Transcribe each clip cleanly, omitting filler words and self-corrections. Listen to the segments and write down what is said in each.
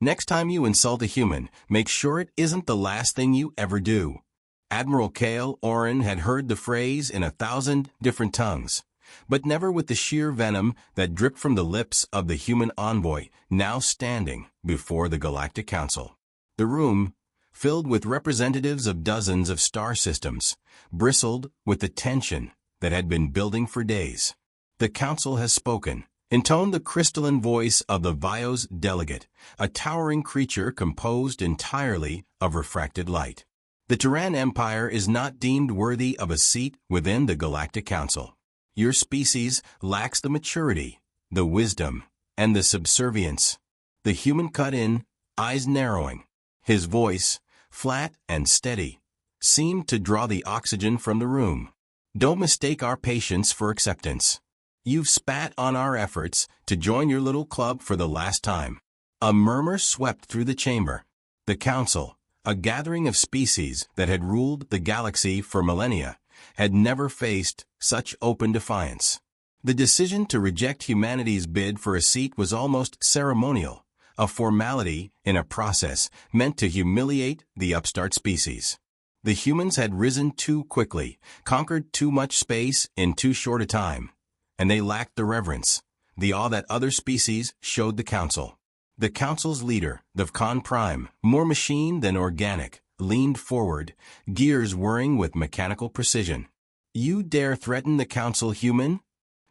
Next time you insult a human, make sure it isn't the last thing you ever do. Admiral Cale Oren had heard the phrase in 1,000 different tongues, but never with the sheer venom that dripped from the lips of the human envoy now standing before the Galactic Council. The room, filled with representatives of dozens of star systems, bristled with the tension that had been building for days. The Council has spoken, intoned the crystalline voice of the Vios delegate, a towering creature composed entirely of refracted light. The Terran Empire is not deemed worthy of a seat within the Galactic Council. Your species lacks the maturity, the wisdom, and the subservience. The human cut in, eyes narrowing. His voice, flat and steady, seemed to draw the oxygen from the room. Don't mistake our patience for acceptance. You've spat on our efforts to join your little club for the last time. A murmur swept through the chamber. The Council, a gathering of species that had ruled the galaxy for millennia, had never faced such open defiance. The decision to reject humanity's bid for a seat was almost ceremonial, a formality in a process meant to humiliate the upstart species. The humans had risen too quickly, conquered too much space in too short a time, and they lacked the reverence, the awe that other species showed the Council. The Council's leader, the Khan Prime, more machine than organic, leaned forward, gears whirring with mechanical precision. You dare threaten the Council, human?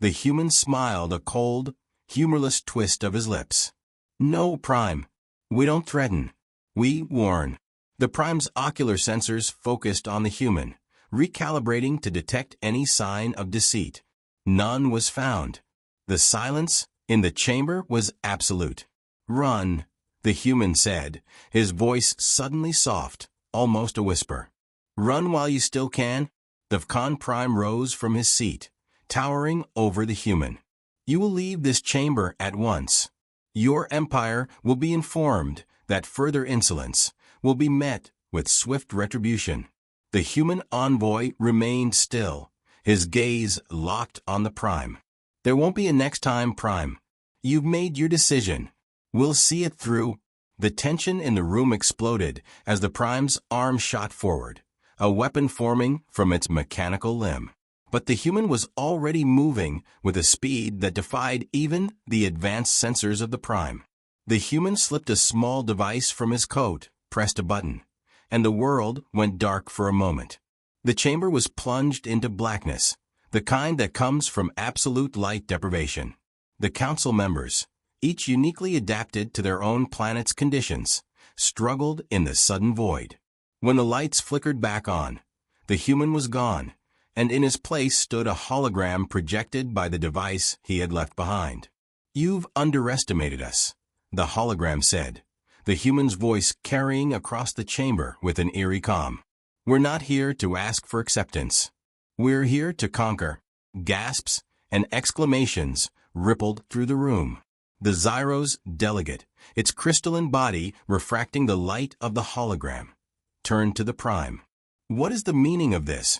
The human smiled a cold, humorless twist of his lips. No, Prime. We don't threaten. We warn. The Prime's ocular sensors focused on the human, recalibrating to detect any sign of deceit. None was found. The silence in the chamber was absolute. Run, the human said, his voice suddenly soft, almost a whisper. Run while you still can. The Khan Prime rose from his seat, towering over the human. You will leave this chamber at once. Your empire will be informed that further insolence will be met with swift retribution. The human envoy remained still, his gaze locked on the Prime. There won't be a next time, Prime. You've made your decision. We'll see it through. The tension in the room exploded as the Prime's arm shot forward, a weapon forming from its mechanical limb. But the human was already moving with a speed that defied even the advanced sensors of the Prime. The human slipped a small device from his coat, pressed a button, and the world went dark for a moment. The chamber was plunged into blackness, the kind that comes from absolute light deprivation. The Council members, each uniquely adapted to their own planet's conditions, struggled in the sudden void. When the lights flickered back on, the human was gone, and in his place stood a hologram projected by the device he had left behind. You've underestimated us, the hologram said, the human's voice carrying across the chamber with an eerie calm. We're not here to ask for acceptance. We're here to conquer. Gasps and exclamations rippled through the room. The Zyros delegate, its crystalline body refracting the light of the hologram, turned to the Prime. What is the meaning of this?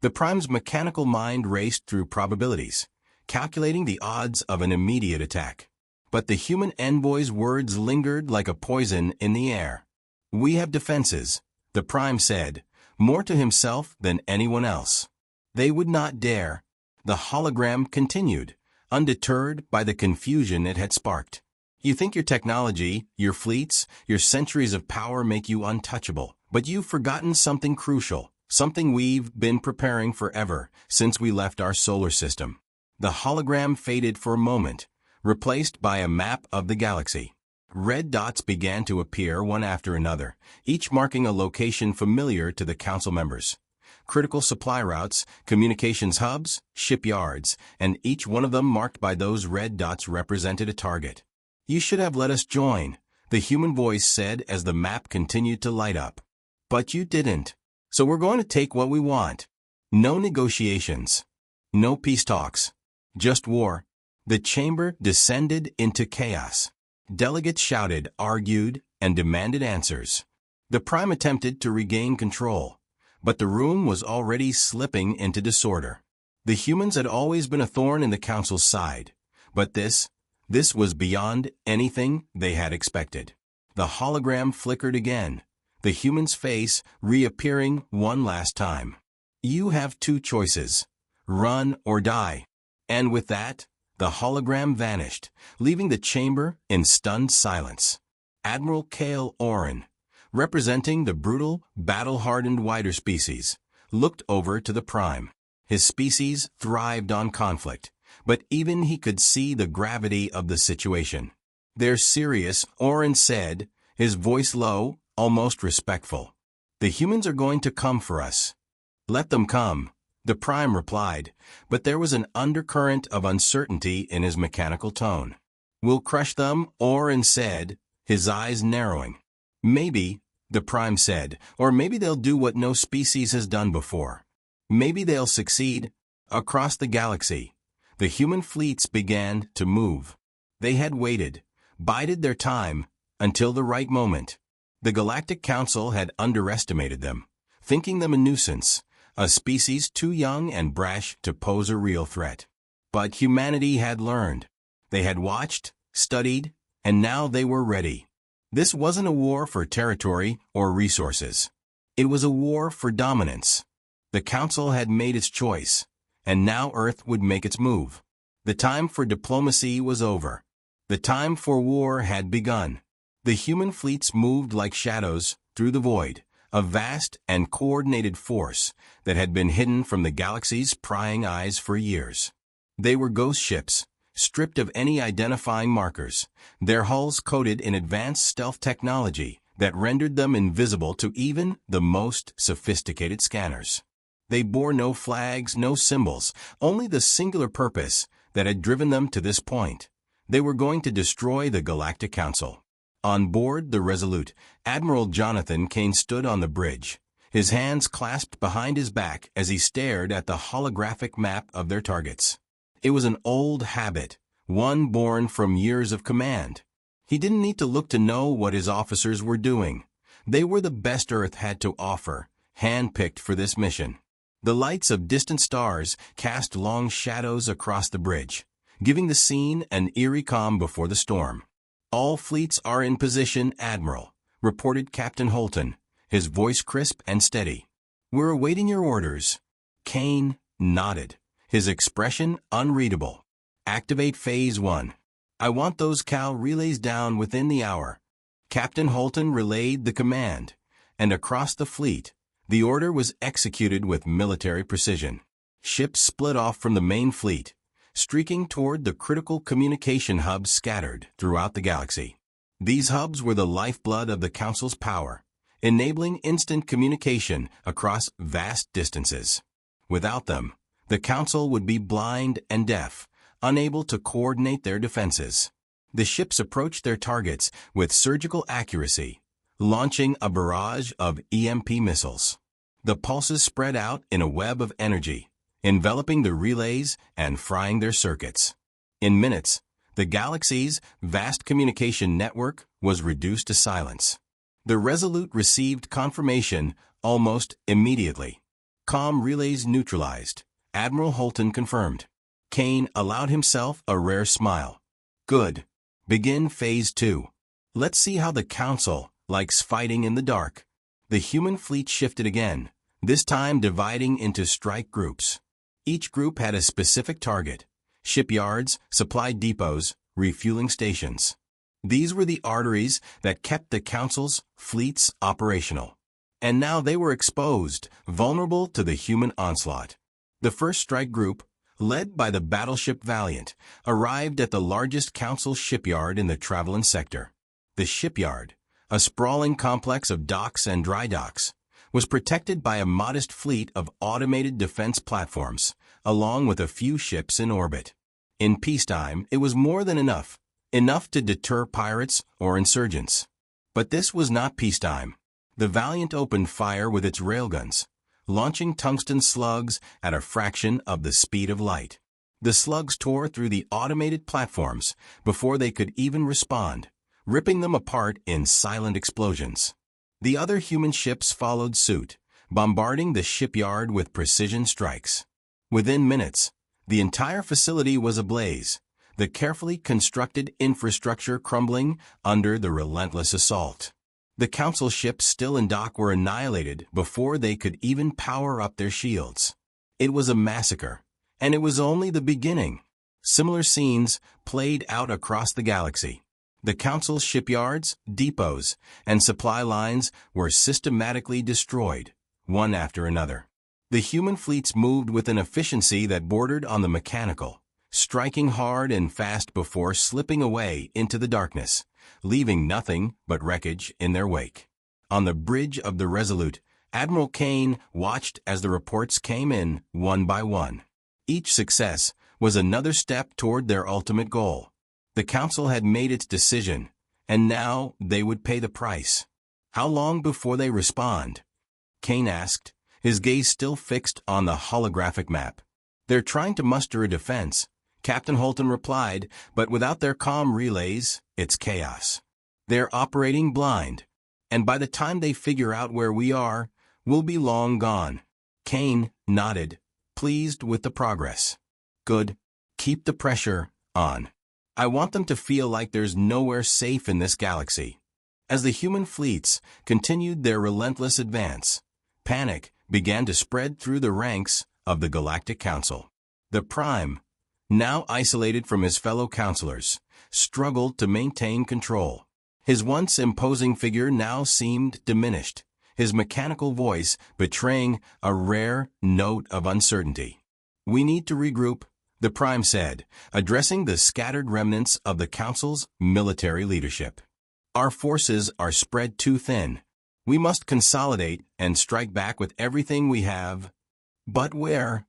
The Prime's mechanical mind raced through probabilities, calculating the odds of an immediate attack. But the human envoy's words lingered like a poison in the air. We have defenses, the Prime said, more to himself than anyone else. They would not dare. The hologram continued, undeterred by the confusion it had sparked. You think your technology, your fleets, your centuries of power make you untouchable, but you've forgotten something crucial, something we've been preparing forever since we left our solar system. The hologram faded for a moment, replaced by a map of the galaxy. Red dots began to appear one after another, each marking a location familiar to the Council members. Critical supply routes, communications hubs, shipyards, and each one of them marked by those red dots represented a target. You should have let us join, the human voice said as the map continued to light up. But you didn't. So we're going to take what we want. No negotiations. No peace talks. Just war. The chamber descended into chaos. Delegates shouted, argued, and demanded answers. The Prime attempted to regain control, but the room was already slipping into disorder. The humans had always been a thorn in the Council's side, but this was beyond anything they had expected. The hologram flickered again, the human's face reappearing one last time. You have two choices: run or die. And with that, the hologram vanished, leaving the chamber in stunned silence. Admiral Cale Oren, representing the brutal, battle-hardened wider species, looked over to the Prime. His species thrived on conflict, but even he could see the gravity of the situation. "They're serious," Oren said, his voice low, almost respectful. "The humans are going to come for us." "Let them come," the Prime replied, but there was an undercurrent of uncertainty in his mechanical tone. "We'll crush them," Oren said, his eyes narrowing. "Maybe," the Prime said, "or maybe they'll do what no species has done before. Maybe they'll succeed." Across the galaxy, the human fleets began to move. They had waited, bided their time, until the right moment. The Galactic Council had underestimated them, thinking them a nuisance, a species too young and brash to pose a real threat. But humanity had learned. They had watched, studied, and now they were ready. This wasn't a war for territory or resources. It was a war for dominance. The Council had made its choice, and now Earth would make its move. The time for diplomacy was over. The time for war had begun. The human fleets moved like shadows through the void, a vast and coordinated force that had been hidden from the galaxy's prying eyes for years. They were ghost ships, stripped of any identifying markers, their hulls coated in advanced stealth technology that rendered them invisible to even the most sophisticated scanners. They bore no flags, no symbols, only the singular purpose that had driven them to this point. They were going to destroy the Galactic Council. On board the Resolute, Admiral Jonathan Kane stood on the bridge, his hands clasped behind his back as he stared at the holographic map of their targets. It was an old habit, one born from years of command. He didn't need to look to know what his officers were doing. They were the best Earth had to offer, hand-picked for this mission. The lights of distant stars cast long shadows across the bridge, giving the scene an eerie calm before the storm. "All fleets are in position, Admiral," reported Captain Holton, his voice crisp and steady. "We're awaiting your orders." Kane nodded, his expression unreadable. "Activate Phase 1. I want those Cal relays down within the hour." Captain Holton relayed the command, and across the fleet, the order was executed with military precision. Ships split off from the main fleet, streaking toward the critical communication hubs scattered throughout the galaxy. These hubs were the lifeblood of the Council's power, enabling instant communication across vast distances. Without them, the Council would be blind and deaf, unable to coordinate their defenses. The ships approached their targets with surgical accuracy, launching a barrage of EMP missiles. The pulses spread out in a web of energy, enveloping the relays and frying their circuits. In minutes, the galaxy's vast communication network was reduced to silence. The Resolute received confirmation almost immediately. "Comm relays neutralized," Admiral Holton confirmed. Kane allowed himself a rare smile. "Good. Begin Phase 2. Let's see how the Council likes fighting in the dark." The human fleet shifted again, this time dividing into strike groups. Each group had a specific target: shipyards, supply depots, refueling stations. These were the arteries that kept the Council's fleets operational. And now they were exposed, vulnerable to the human onslaught. The first strike group, led by the battleship Valiant, arrived at the largest Council shipyard in the Travelin sector. The shipyard, a sprawling complex of docks and dry docks, was protected by a modest fleet of automated defense platforms, along with a few ships in orbit. In peacetime, it was more than enough to deter pirates or insurgents. But this was not peacetime. The Valiant opened fire with its railguns, launching tungsten slugs at a fraction of the speed of light. The slugs tore through the automated platforms before they could even respond, ripping them apart in silent explosions. The other human ships followed suit, bombarding the shipyard with precision strikes. Within minutes, the entire facility was ablaze, the carefully constructed infrastructure crumbling under the relentless assault. The Council ships still in dock were annihilated before they could even power up their shields. It was a massacre, and it was only the beginning. Similar scenes played out across the galaxy. The Council's shipyards, depots, and supply lines were systematically destroyed, one after another. The human fleets moved with an efficiency that bordered on the mechanical, striking hard and fast before slipping away into the darkness, leaving nothing but wreckage in their wake. On the bridge of the Resolute, Admiral Kane watched as the reports came in one by one. Each success was another step toward their ultimate goal. The Council had made its decision, and now they would pay the price. How long before they respond? Kane asked, his gaze still fixed on the holographic map. They're trying to muster a defense, Captain Holton replied, but without their comm relays, it's chaos. They're operating blind, and by the time they figure out where we are, we'll be long gone. Kane nodded, pleased with the progress. Good. Keep the pressure on. I want them to feel like there's nowhere safe in this galaxy. As the human fleets continued their relentless advance, panic began to spread through the ranks of the Galactic Council. The Prime, now isolated from his fellow counselors, struggled to maintain control. His once imposing figure now seemed diminished, his mechanical voice betraying a rare note of uncertainty. We need to regroup, the Prime said, addressing the scattered remnants of the Council's military leadership. Our forces are spread too thin. We must consolidate and strike back with everything we have. But where?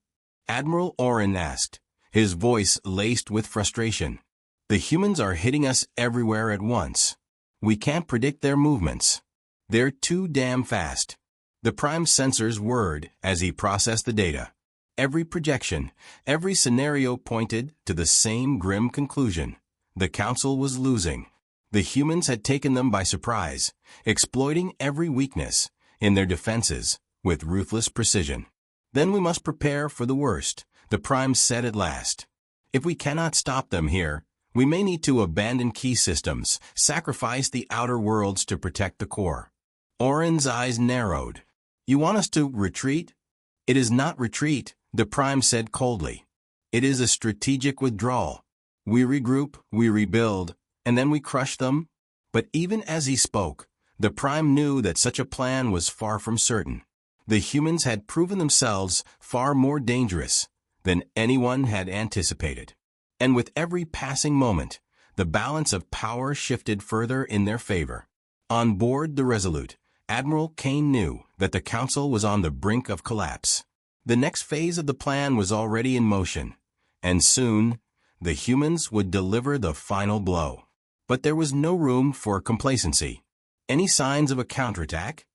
Admiral Oren asked, his voice laced with frustration. The humans are hitting us everywhere at once. We can't predict their movements. They're too damn fast. The Prime's sensors whirred as he processed the data. Every projection, every scenario pointed to the same grim conclusion. The Council was losing. The humans had taken them by surprise, exploiting every weakness in their defenses with ruthless precision. Then we must prepare for the worst, the Prime said at last. If we cannot stop them here, we may need to abandon key systems, sacrifice the outer worlds to protect the core. Oren's eyes narrowed. You want us to retreat? It is not retreat, the Prime said coldly. It is a strategic withdrawal. We regroup, we rebuild, and then we crush them? But even as he spoke, the Prime knew that such a plan was far from certain. The humans had proven themselves far more dangerous than anyone had anticipated. And with every passing moment, the balance of power shifted further in their favor. On board the Resolute, Admiral Kane knew that the Council was on the brink of collapse. The next phase of the plan was already in motion, and soon, the humans would deliver the final blow. But there was no room for complacency. Any signs of a counterattack?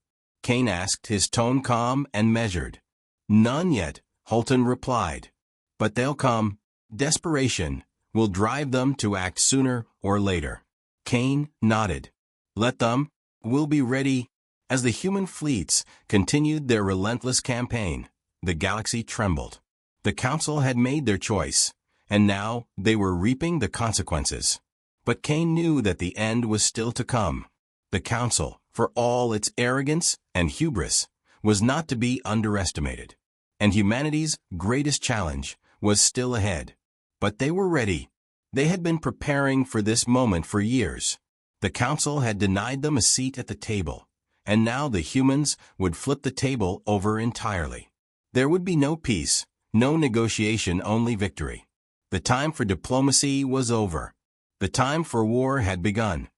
Kane asked, his tone calm and measured. None yet, Holton replied. But they'll come. Desperation will drive them to act sooner or later. Kane nodded. Let them. We'll be ready. As the human fleets continued their relentless campaign, the galaxy trembled. The Council had made their choice, and now they were reaping the consequences. But Kane knew that the end was still to come. The Council, for all its arrogance and hubris, was not to be underestimated. And humanity's greatest challenge was still ahead. But they were ready. They had been preparing for this moment for years. The Council had denied them a seat at the table, and now the humans would flip the table over entirely. There would be no peace, no negotiation, only victory. The time for diplomacy was over. The time for war had begun.